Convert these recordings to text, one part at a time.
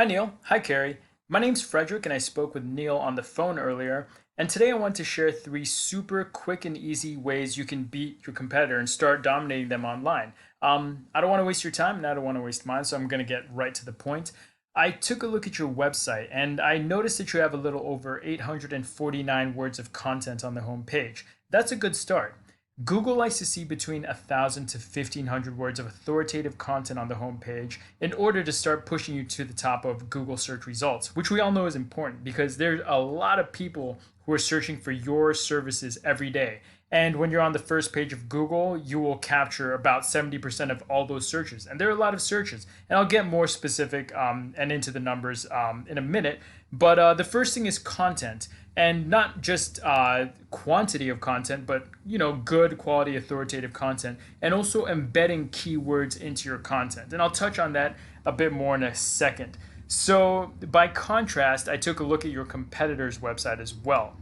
Hi, Neil. Hi, Carrie. My name's Frederick, and I spoke with Neil on the phone earlier. And today I want to share three super quick and easy ways you can beat your competitor and start dominating them online. I don't want to waste your time, and I don't want to waste mine, so I'm going to get right to the point. I took a look at your website, and I noticed that you have a little over 849 words of content on the home page. That's a good start. Google likes to see between 1,000 to 1,500 words of authoritative content on the homepage in order to start pushing you to the top of Google search results, which we all know is important because there's a lot of people who are searching for your services every day. And when you're on the first page of Google, you will capture about 70% of all those searches. And there are a lot of searches. And I'll get more specific and into the numbers in a minute. But the first thing is content. And not just quantity of content, but good quality authoritative content, and also embedding keywords into your content. And I'll touch on that a bit more in a second. So by contrast, I took a look at your competitor's website as well,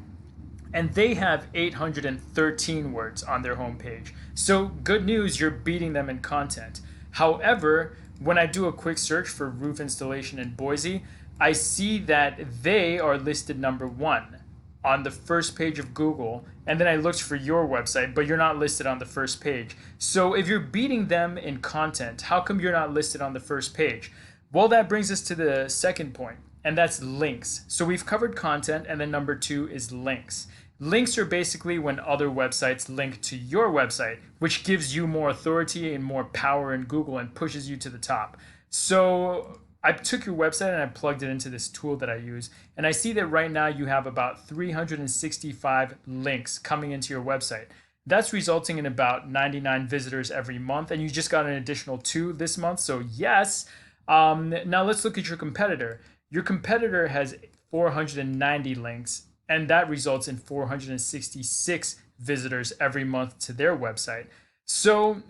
and they have 813 words on their homepage. So good news, you're beating them in content. However, when I do a quick search for roof installation in Boise, I see that they are listed number one on the first page of Google, and then I looked for your website, but you're not listed on the first page. So if you're beating them in content, how come you're not listed on the first page? Well, that brings us to the second point, and that's links. So we've covered content, and then number two is links. Links are basically when other websites link to your website, which gives you more authority and more power in Google and pushes you to the top. So I took your website and I plugged it into this tool that I use, and I see that right now you have about 365 links coming into your website. That's resulting in about 99 visitors every month, and you just got an additional two this month, so yes. Now let's look at your competitor. Your competitor has 490 links, and that results in 466 visitors every month to their website. So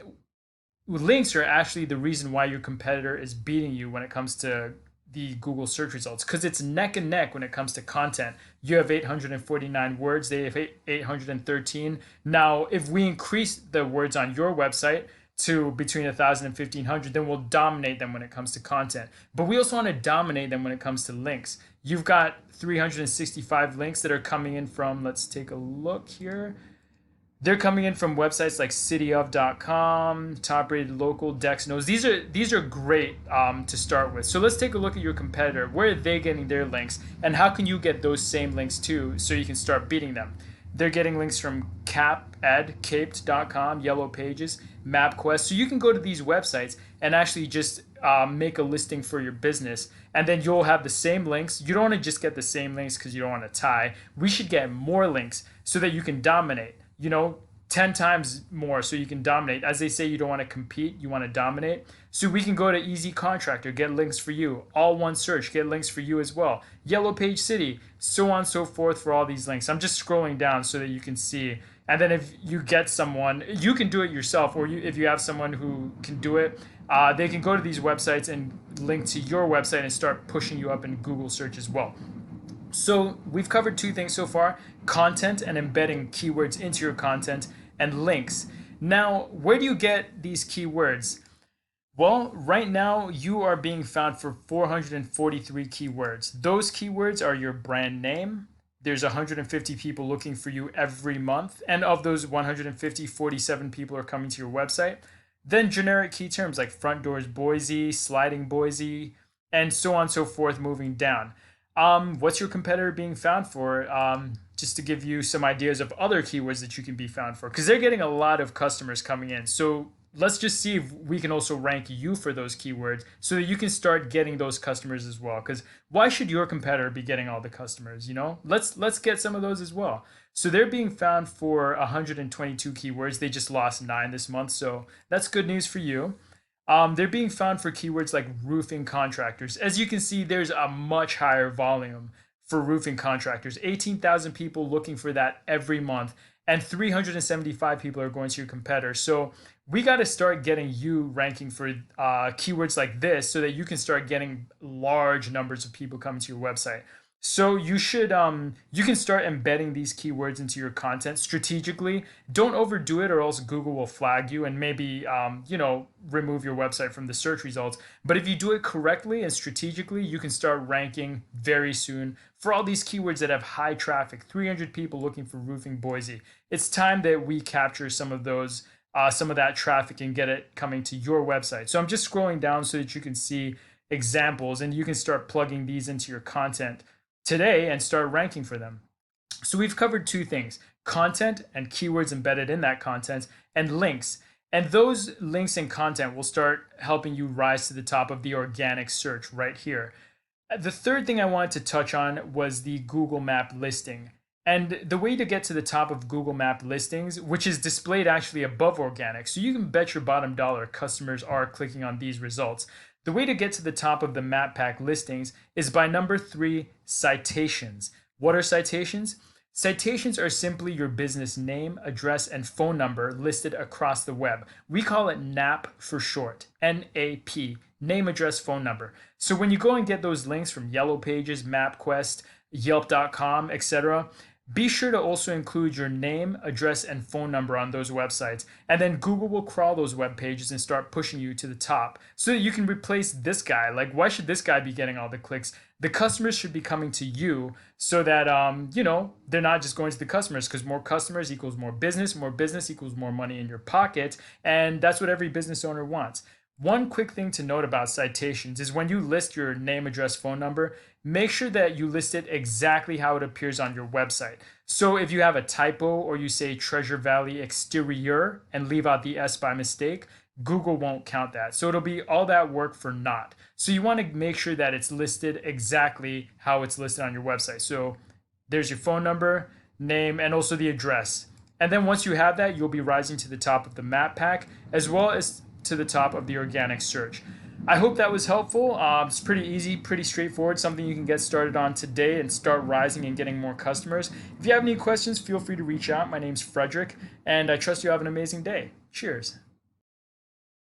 links are actually the reason why your competitor is beating you when it comes to the Google search results, because it's neck and neck when it comes to content. You have 849 words, they have 813. Now, if we increase the words on your website to between 1,000 and 1,500, then we'll dominate them when it comes to content. But we also want to dominate them when it comes to links. You've got 365 links that are coming in from, let's take a look here. They're coming in from websites like cityof.com, top rated local, Dex knows. These are great to start with. So let's take a look at your competitor. Where are they getting their links, and how can you get those same links too so you can start beating them? They're getting links from caped.com, Yellow Pages, MapQuest. So you can go to these websites and actually just make a listing for your business, and then you'll have the same links. You don't want to just get the same links because you don't want to tie. We should get more links so that you can dominate. 10 times more so you can dominate. As they say, you don't want to compete, you want to dominate. So we can go to Easy Contractor, get links for you. All One Search, get links for you as well. Yellow Page City, so on and so forth for all these links. I'm just scrolling down so that you can see. And then if you get someone, you can do it yourself, or if you have someone who can do it, they can go to these websites and link to your website and start pushing you up in Google search as well. So we've covered two things so far: content and embedding keywords into your content, and links. Now, where do you get these keywords? Well, right now you are being found for 443 keywords. Those keywords are your brand name. There's 150 people looking for you every month, and of those 150, 47 people are coming to your website. Then generic key terms like front doors Boise, sliding Boise, and so on and so forth moving down. What's your competitor being found for? Just to give you some ideas of other keywords that you can be found for, because they're getting a lot of customers coming in. So let's just see if we can also rank you for those keywords so that you can start getting those customers as well. Because why should your competitor be getting all the customers? Let's get some of those as well. So they're being found for 122 keywords. They just lost 9 this month, so that's good news for you. They're being found for keywords like roofing contractors. As you can see, there's a much higher volume for roofing contractors. 18,000 people looking for that every month, and 375 people are going to your competitor. So we got to start getting you ranking for keywords like this so that you can start getting large numbers of people coming to your website. So you can start embedding these keywords into your content strategically. Don't overdo it, or else Google will flag you and maybe remove your website from the search results. But if you do it correctly and strategically, you can start ranking very soon for all these keywords that have high traffic. 300 people looking for roofing Boise. It's time that we capture some of that traffic and get it coming to your website. So I'm just scrolling down so that you can see examples and you can start plugging these into your content today and start ranking for them. So we've covered two things: content and keywords embedded in that content, and links. And those links and content will start helping you rise to the top of the organic search right here. The third thing I wanted to touch on was the Google Map listing. And the way to get to the top of Google Map listings, which is displayed actually above organic, so you can bet your bottom dollar customers are clicking on these results. The way to get to the top of the map pack listings is by number 3, citations. What are citations? Citations are simply your business name, address, and phone number listed across the web. We call it NAP for short, NAP, name, address, phone number. So when you go and get those links from Yellow Pages, MapQuest, Yelp.com, etc., be sure to also include your name, address, and phone number on those websites. And then Google will crawl those web pages and start pushing you to the top so that you can replace this guy. Like, why should this guy be getting all the clicks? The customers should be coming to you so that, they're not just going to the customers, because more customers equals more business equals more money in your pocket. And that's what every business owner wants. One quick thing to note about citations is when you list your name, address, phone number, make sure that you list it exactly how it appears on your website. So if you have a typo or you say Treasure Valley Exterior and leave out the S by mistake, Google won't count that. So it'll be all that work for naught. So you want to make sure that it's listed exactly how it's listed on your website. So there's your phone number, name, and also the address. And then once you have that, you'll be rising to the top of the map pack as well as to the top of the organic search. I hope that was helpful. It's pretty easy, pretty straightforward, something you can get started on today and start rising and getting more customers. If you have any questions, feel free to reach out. My name's Frederick, and I trust you have an amazing day. Cheers.